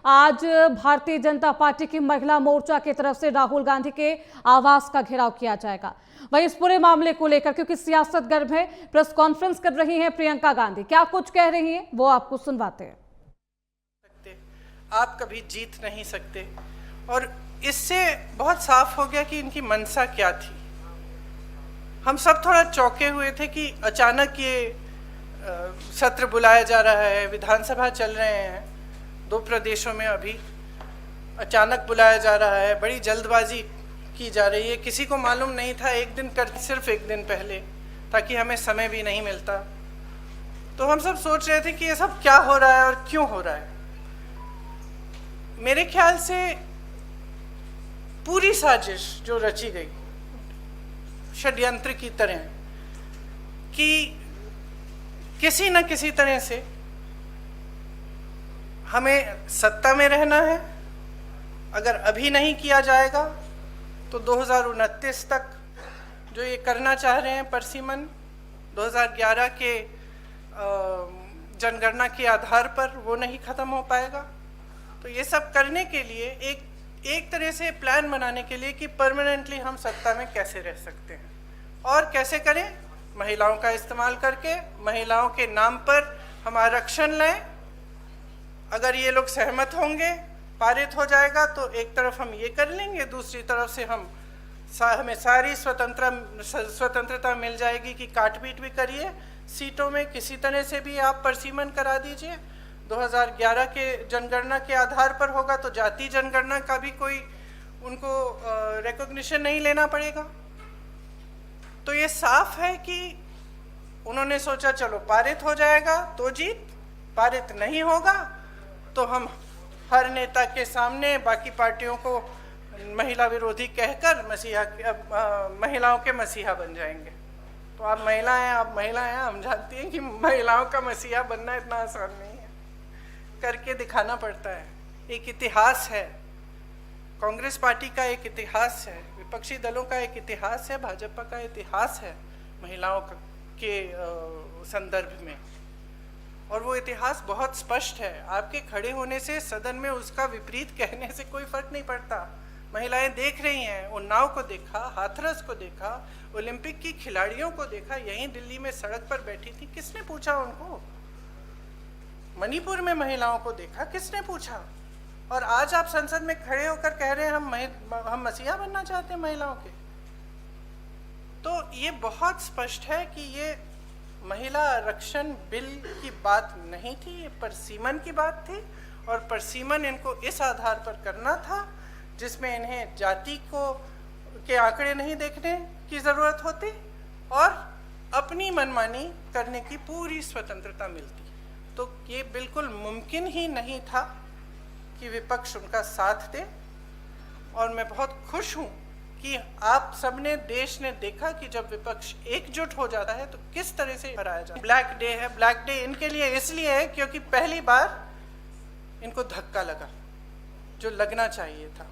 आज भारतीय जनता पार्टी की महिला मोर्चा की तरफ से राहुल गांधी के आवास का घेराव किया जाएगा। वहीं इस पूरे मामले को लेकर, क्योंकि सियासत गर्म है, प्रेस कॉन्फ्रेंस कर रही हैं प्रियंका गांधी। क्या कुछ कह रही हैं वो आपको सुनवाते हैं। आप कभी जीत नहीं सकते, और इससे बहुत साफ हो गया कि इनकी मंशा क्या थी। हम सब थोड़ा चौंके हुए थे कि अचानक ये सत्र बुलाया जा रहा है, विधानसभा चल रहे हैं 2 प्रदेशों में, अभी अचानक बुलाया जा रहा है, बड़ी जल्दबाजी की जा रही है। किसी को मालूम नहीं था सिर्फ एक दिन पहले, ताकि हमें समय भी नहीं मिलता। तो हम सब सोच रहे थे कि ये सब क्या हो रहा है और क्यों हो रहा है। मेरे ख्याल से पूरी साजिश जो रची गई षड्यंत्र की तरह, कि किसी न किसी तरह से हमें सत्ता में रहना है। अगर अभी नहीं किया जाएगा तो 2029 तक जो ये करना चाह रहे हैं परसीमन, 2011 के जनगणना के आधार पर वो नहीं ख़त्म हो पाएगा। तो ये सब करने के लिए एक तरह से प्लान बनाने के लिए कि परमानेंटली हम सत्ता में कैसे रह सकते हैं और कैसे करें, महिलाओं का इस्तेमाल करके महिलाओं के नाम पर हम आरक्षण लें। अगर ये लोग सहमत होंगे, पारित हो जाएगा, तो एक तरफ हम ये कर लेंगे, दूसरी तरफ से हमें सारी स्वतंत्रता मिल जाएगी कि काट पीट भी करिए सीटों में, किसी तरह से भी आप परसीमन करा दीजिए। 2011 के जनगणना के आधार पर होगा तो जाति जनगणना का भी कोई उनको रिकॉग्निशन नहीं लेना पड़ेगा। तो ये साफ है कि उन्होंने सोचा चलो पारित हो जाएगा तो जीत, पारित नहीं होगा तो हम हर नेता के सामने बाकी पार्टियों को महिला विरोधी कहकर महिलाओं के मसीहा बन जाएंगे। तो आप महिला हैं, हम जानते हैं कि महिलाओं का मसीहा बनना इतना आसान नहीं है, करके दिखाना पड़ता है। एक इतिहास है, कांग्रेस पार्टी का एक इतिहास है, विपक्षी दलों का एक इतिहास है, भाजपा का इतिहास है महिलाओं के संदर्भ में, और वो इतिहास बहुत स्पष्ट है। आपके खड़े होने से सदन में उसका विपरीत कहने से कोई फर्क नहीं पड़ता। महिलाएं देख रही हैं, उन्नाव को देखा, हाथरस को देखा, ओलंपिक की खिलाड़ियों को देखा, यहीं दिल्ली में सड़क पर बैठी थी, किसने पूछा उनको? मणिपुर में महिलाओं को देखा, किसने पूछा? और आज आप संसद में खड़े होकर कह रहे हैं हम मसीहा बनना चाहते हैं महिलाओं के। तो ये बहुत स्पष्ट है कि ये महिला आरक्षण बिल की बात नहीं थी, ये परसीमन की बात थी, और परसीमन इनको इस आधार पर करना था जिसमें इन्हें जाति के आंकड़े नहीं देखने की ज़रूरत होती और अपनी मनमानी करने की पूरी स्वतंत्रता मिलती। तो ये बिल्कुल मुमकिन ही नहीं था कि विपक्ष उनका साथ दे, और मैं बहुत खुश हूँ कि आप सबने, देश ने देखा कि जब विपक्ष एकजुट हो जाता है तो किस तरह से हराया जाता है। ब्लैक डे है, ब्लैक डे इनके लिए इसलिए है क्योंकि पहली बार इनको धक्का लगा जो लगना चाहिए था।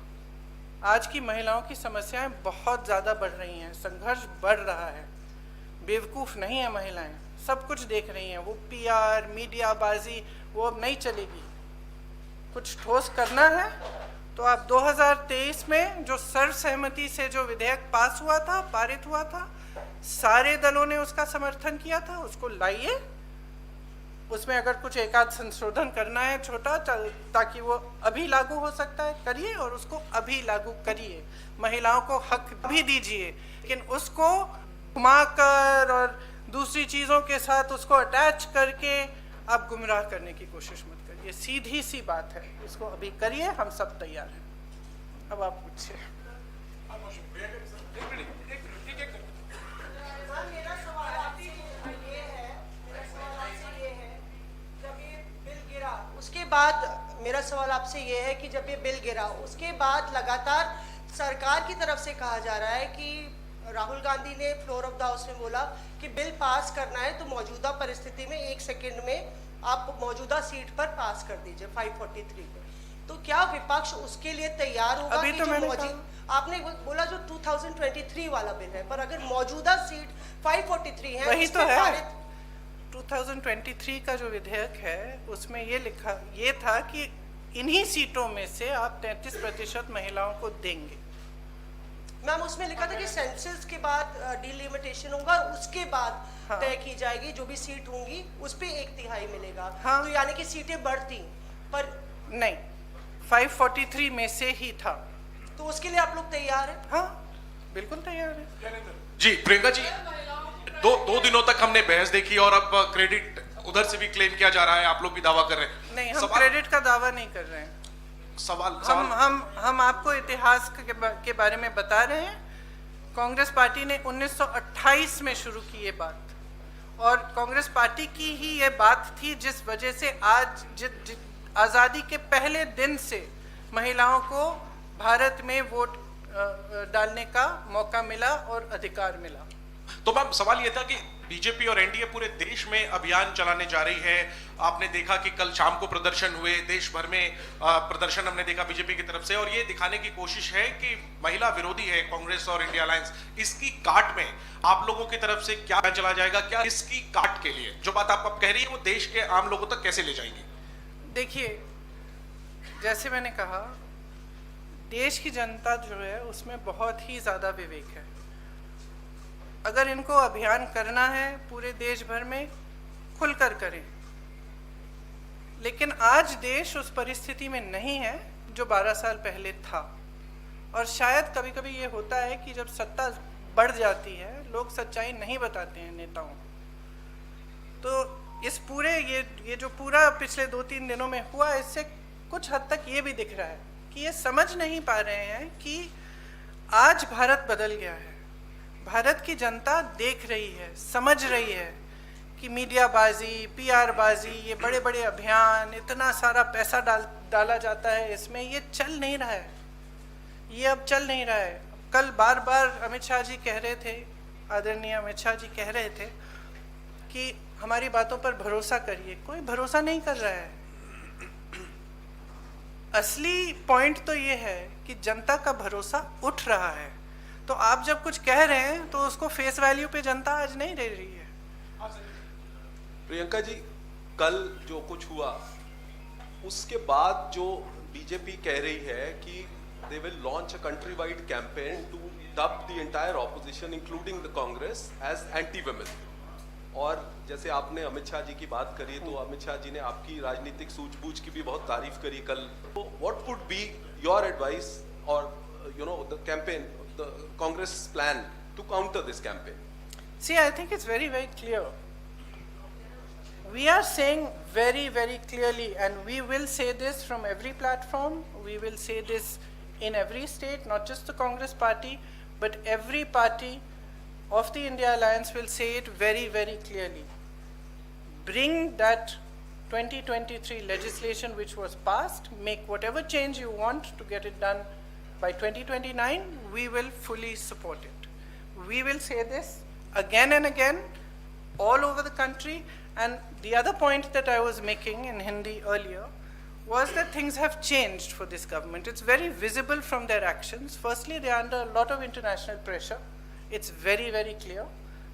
आज की महिलाओं की समस्याएं बहुत ज़्यादा बढ़ रही हैं, संघर्ष बढ़ रहा है, बेवकूफ़ नहीं है महिलाएं, सब कुछ देख रही हैं। वो PR मीडियाबाजी वो अब नहीं चलेगी। कुछ ठोस करना है तो आप 2023 में जो सर्वसहमति से जो विधेयक पास हुआ था, पारित हुआ था, सारे दलों ने उसका समर्थन किया था, उसको लाइए। उसमें अगर कुछ एकाध संशोधन करना है छोटा, ताकि वो अभी लागू हो सकता है, करिए, और उसको अभी लागू करिए। महिलाओं को हक भी दीजिए, लेकिन उसको घुमाकर और दूसरी चीज़ों के साथ उसको अटैच करके आप गुमराह करने की कोशिश मत करिए। सीधी सी बात है, इसको अभी करिए, हम सब तैयार हैं। अब आप पूछिए। मेरा सवाल आपसे ये है, जब ये बिल गिरा उसके बाद, मेरा सवाल आपसे ये है कि जब ये बिल गिरा उसके बाद लगातार सरकार की तरफ से कहा जा रहा है कि राहुल गांधी ने फ्लोर ऑफ द हाउस में बोला कि बिल पास करना है तो मौजूदा परिस्थिति में 1 सेकंड में आप मौजूदा सीट पर पास कर दीजिए 543 पे। तो क्या विपक्ष उसके लिए तैयार होगा? अभी कि तो जो आपने बोला जो 2023 वाला बिल है, पर अगर मौजूदा सीट 543 है, वही तो है। 2023 का जो विधेयक है उसमें ये था कि इन्हीं सीटों में से आप 33% महिलाओं को देंगे। मैम उसमें लिखा था कि सेंसस के बाद डिलिमिटेशन होगा और उसके बाद हाँ। तय की जाएगी जो भी सीट होंगी उस पे 1/3 मिलेगा। हाँ। तो यानी कि सीटें बढ़ती पर नहीं, 543 में से ही था। तो उसके लिए आप लोग तैयार हैं? हाँ, बिल्कुल तैयार है। जी प्रियंका जी, दो दिनों तक हमने बहस देखी और अब क्रेडिट उधर से भी क्लेम किया जा रहा है, आप लोग भी दावा कर रहे हैं। नहीं, हम क्रेडिट का दावा नहीं कर रहे हैं। हम आपको इतिहास के बारे में बता रहे हैं। कांग्रेस पार्टी ने 1928 में शुरू की ये बात, और कांग्रेस पार्टी की ही ये बात थी जिस वजह से आज आज़ादी के पहले दिन से महिलाओं को भारत में वोट डालने का मौका मिला और अधिकार मिला। तो मैम सवाल ये था कि बीजेपी और एनडीए पूरे देश में अभियान चलाने जा रही है। आपने देखा कि कल शाम को प्रदर्शन हुए, देश भर में प्रदर्शन हमने देखा बीजेपी की तरफ से, और ये दिखाने की कोशिश है कि महिला विरोधी है कांग्रेस और इंडिया अलायंस। इसकी काट में आप लोगों की तरफ से क्या चला जाएगा? क्या इसकी काट के लिए जो बात आप कह रही है वो देश के आम लोगों तक कैसे ले जाएंगे? देखिए, जैसे मैंने कहा, देश की जनता जो है उसमें बहुत ही ज़्यादा विवेक है। अगर इनको अभियान करना है पूरे देश भर में, खुलकर करें। लेकिन आज देश उस परिस्थिति में नहीं है जो 12 साल पहले था, और शायद कभी कभी ये होता है कि जब सत्ता बढ़ जाती है लोग सच्चाई नहीं बताते हैं नेताओं को। तो इस पूरे ये जो पूरा पिछले 2-3 दिनों में हुआ, इससे कुछ हद तक ये भी दिख रहा है कि ये समझ नहीं पा रहे हैं कि आज भारत बदल गया है। भारत की जनता देख रही है, समझ रही है कि मीडियाबाजी, पीआर बाजी, ये बड़े बड़े अभियान, इतना सारा पैसा डाला जाता है इसमें, ये चल नहीं रहा है। ये अब चल नहीं रहा है। कल बार बार अमित शाह जी कह रहे थे, आदरणीय अमित शाह जी कह रहे थे कि हमारी बातों पर भरोसा करिए। कोई भरोसा नहीं कर रहा है। असली पॉइंट तो ये है कि जनता का भरोसा उठ रहा है। तो आप जब कुछ कह रहे हैं तो उसको फेस वैल्यू पे जनता आज नहीं ले रही है। प्रियंका जी, कल जो कुछ हुआ उसके बाद जो बीजेपी कह रही है कि they will launch a country wide campaign to dub the entire opposition including the Congress as anti women. और जैसे आपने अमित शाह जी की बात करी, तो अमित शाह जी ने आपकी राजनीतिक सूझबूझ की भी बहुत तारीफ करी कल। तो what would be your advice और the campaign, the Congress plan to counter this campaign? See, I think it's very, very clear. We are saying very, very clearly, and we will say this from every platform, we will say this in every state, not just the Congress party, but every party of the India Alliance will say it very, very clearly. Bring that 2023 legislation which was passed, make whatever change you want to get it done. By 2029, we will fully support it. We will say this again and again, all over the country. And the other point that I was making in Hindi earlier was that things have changed for this government. It's very visible from their actions. Firstly, they are under a lot of international pressure. It's very, very clear.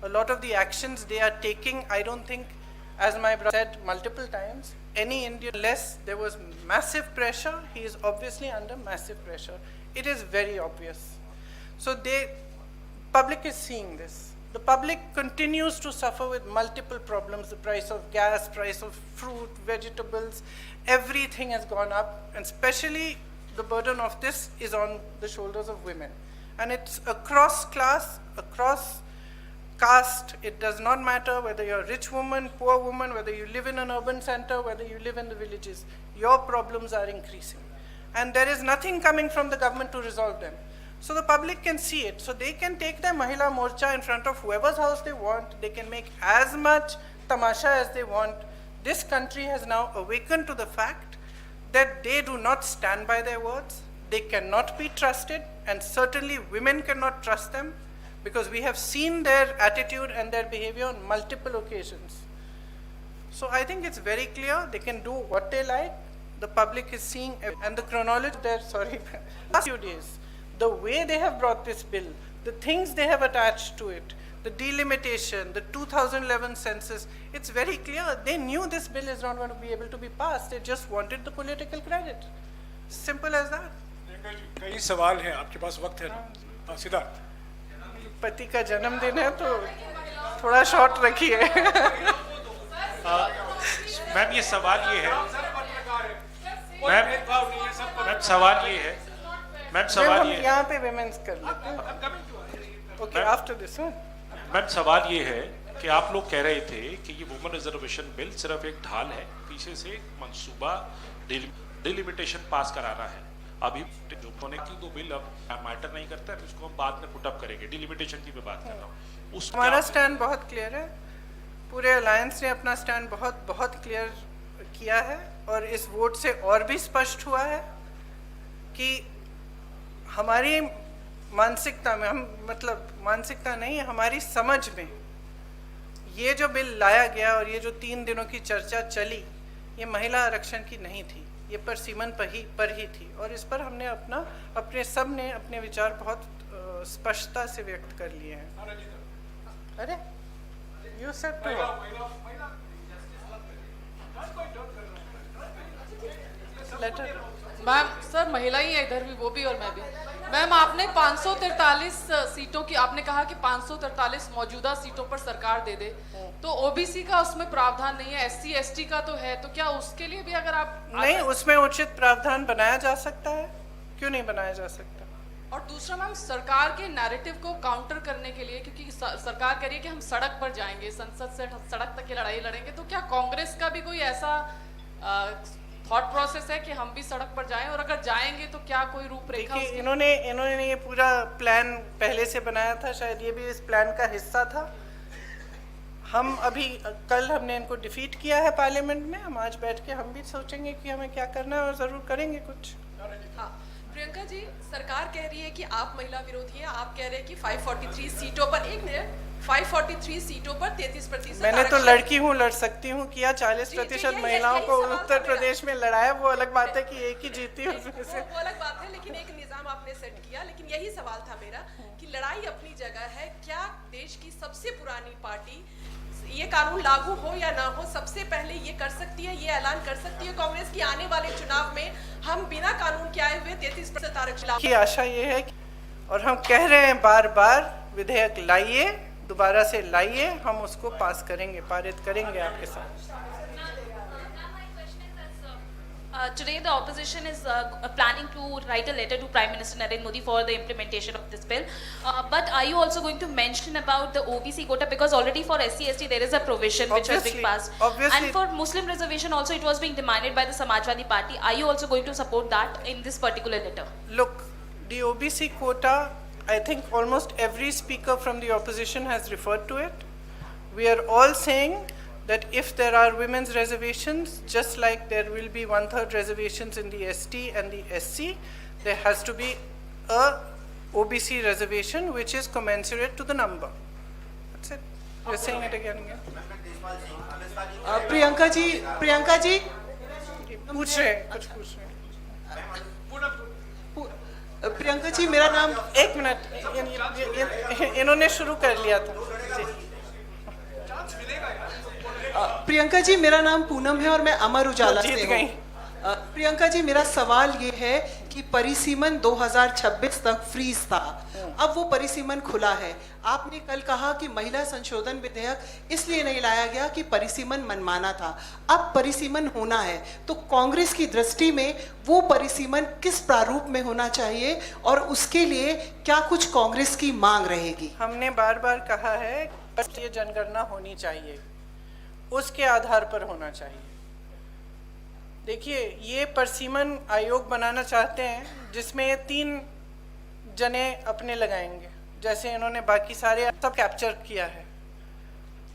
A lot of the actions they are taking, I don't think, as my brother said multiple times, any Indian, unless there was massive pressure, he is obviously under massive pressure. It is very obvious. So public is seeing this. The public continues to suffer with multiple problems. The price of gas, price of fruit, vegetables, everything has gone up, and especially the burden of this is on the shoulders of women. And it's across class, across caste. It does not matter whether you're a rich woman, poor woman, whether you live in an urban center, whether you live in the villages. Your problems are increasing. And there is nothing coming from the government to resolve them. So the public can see it. So they can take their Mahila Morcha in front of whoever's house they want. They can make as much tamasha as they want. This country has now awakened to the fact that they do not stand by their words. They cannot be trusted, and certainly women cannot trust them, because we have seen their attitude and their behavior on multiple occasions. So I think it's very clear they can do what they like. The public is seeing, and the chronology there, last few days, the way they have brought this bill, the things they have attached to it, the delimitation, the 2011 census, it's very clear. They knew this bill is not going to be able to be passed. They just wanted the political credit. Simple as that. कई सवाल हैं आपके पास, वक्त है ना? हाँ, सिद्धार्थ। पति का जन्मदिन है तो थोड़ा शॉर्ट रखिए। मैम ये सवाल ये है, मैम सवाल ये है, मैम सवाल ये है, यहाँ पे विमेंस कर लेते हैं। Okay, after this one. Ma'am सवाल ये है कि आप लोग कह रहे थे कि ये वुमेन रिजर्वेशन बिल सिर्फ एक ढाल है, पीछे से मंसूबा डिलिमिटेशन पास कराना है। अभी जो कनेक्टिंग दो बिल अब मैटर नहीं करता है, उसको हम बाद में पुट अप करेंगे। डिलिमिटेशन की मैं बात कर रहा हूँ। हमारा स्टैंड बहुत क्लियर है, पूरे अलायंस ने अपना स्टैंड बहुत क्लियर किया है, और इस वोट से और भी स्पष्ट हुआ है कि हमारी मानसिकता में, हम मतलब मानसिकता नहीं, हमारी समझ में ये जो बिल लाया गया और ये जो 3 दिनों की चर्चा चली, ये महिला आरक्षण की नहीं थी, ये परसीमन पर ही थी। और इस पर हमने सब ने अपने विचार बहुत स्पष्टता से व्यक्त कर लिए हैं। अरे you said to later. Ma'am sir महिला ही है इधर भी, वो भी और मैं भी। मैम आपने 543 सीटों की आपने कहा कि 543 मौजूदा सीटों पर सरकार दे दे, तो ओबीसी का उसमें प्रावधान नहीं है, एससी एसटी का तो है, तो क्या उसके लिए भी अगर आप नहीं, उसमें उचित प्रावधान बनाया जा सकता है, क्यों नहीं बनाया जा सकता? और दूसरा मैम सरकार के नैरेटिव को काउंटर करने के लिए, क्योंकि सरकार कह रही है कि हम सड़क पर जाएंगे, संसद से सड़क तक की लड़ाई लड़ेंगे, तो क्या कांग्रेस का भी कोई ऐसा थॉट प्रोसेस है कि हम भी सड़क पर जाएं, और अगर जाएंगे तो क्या कोई रूपरेखा? इन्होंने ये पूरा प्लान पहले से बनाया था, शायद ये भी इस प्लान का हिस्सा था। हम अभी कल हमने इनको डिफीट किया है पार्लियामेंट में, हम आज बैठ के हम भी सोचेंगे कि हमें क्या करना है और जरूर करेंगे कुछ। हाँ, प्रियंका जी, सरकार कह रही है कि आप महिला विरोधी हैं, आप कह रहे हैं कि 543 सीटों पर 543 सीटों पर 33%। मैंने तो लड़की हूँ, लड़ सकती हूँ, किया 40% महिलाओं को उत्तर प्रदेश में लड़ाया, वो अलग बात है कि एक ही जीती उसमें से। वो अलग बात है, लेकिन एक निजाम आपने सेट किया। लेकिन यही सवाल था मेरा कि लड़ाई अपनी जगह है, क्या देश की सबसे पुरानी पार्टी ये कानून लागू हो या ना हो, सबसे पहले ये कर सकती है, ये ऐलान कर सकती है कांग्रेस की आने वाले चुनाव में हम बिना कानून के आए हुए 33% आरक्षण की आशा ये है और हम कह रहे हैं बार बार, विधेयक लाइए, दोबारा से लाइए, हम उसको पास करेंगे, पारित करेंगे आपके साथ। Today the opposition is planning to write a letter to Prime Minister Narendra Modi for the implementation of this bill. But are you also going to mention about the OBC quota, because already for SC/ST there is a provision which has been passed. Obviously. And for Muslim reservation also it was being demanded by the Samajwadi Party. Are you also going to support that in this particular letter? Look, the OBC quota, I think almost every speaker from the opposition has referred to it. We are all saying that if there are women's reservations, just like there will be 1/3 reservations in the ST and the SC, there has to be a OBC reservation which is commensurate to the number. That's it. We're saying it again and again. Priyanka ji पूछ रहे हैं, कुछ पूछ रहे हैं। प्रियंका जी मेरा नाम, एक मिनट, इन्होंने शुरू कर लिया था। प्रियंका जी मेरा नाम पूनम है और मैं अमर उजाला जीत से गई। हूँ। प्रियंका जी मेरा सवाल ये है कि परिसीमन 2026 तक फ्रीज था, अब वो परिसीमन खुला है। आपने कल कहा कि महिला संशोधन विधेयक इसलिए नहीं लाया गया कि परिसीमन मनमाना था, अब परिसीमन होना है, तो कांग्रेस की दृष्टि में वो परिसीमन किस प्रारूप में होना चाहिए और उसके लिए क्या कुछ कांग्रेस की मांग रहेगी? हमने बार बार कहा है बस ये जनगणना होनी चाहिए, उसके आधार पर होना चाहिए। देखिए, ये परसीमन आयोग बनाना चाहते हैं जिसमें ये 3 जने अपने लगाएंगे, जैसे इन्होंने बाकी सारे सब कैप्चर किया है,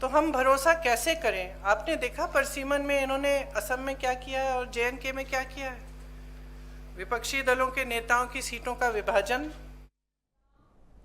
तो हम भरोसा कैसे करें? आपने देखा परसीमन में इन्होंने असम में क्या किया है और JNK में क्या किया है। विपक्षी दलों के नेताओं की सीटों का विभाजन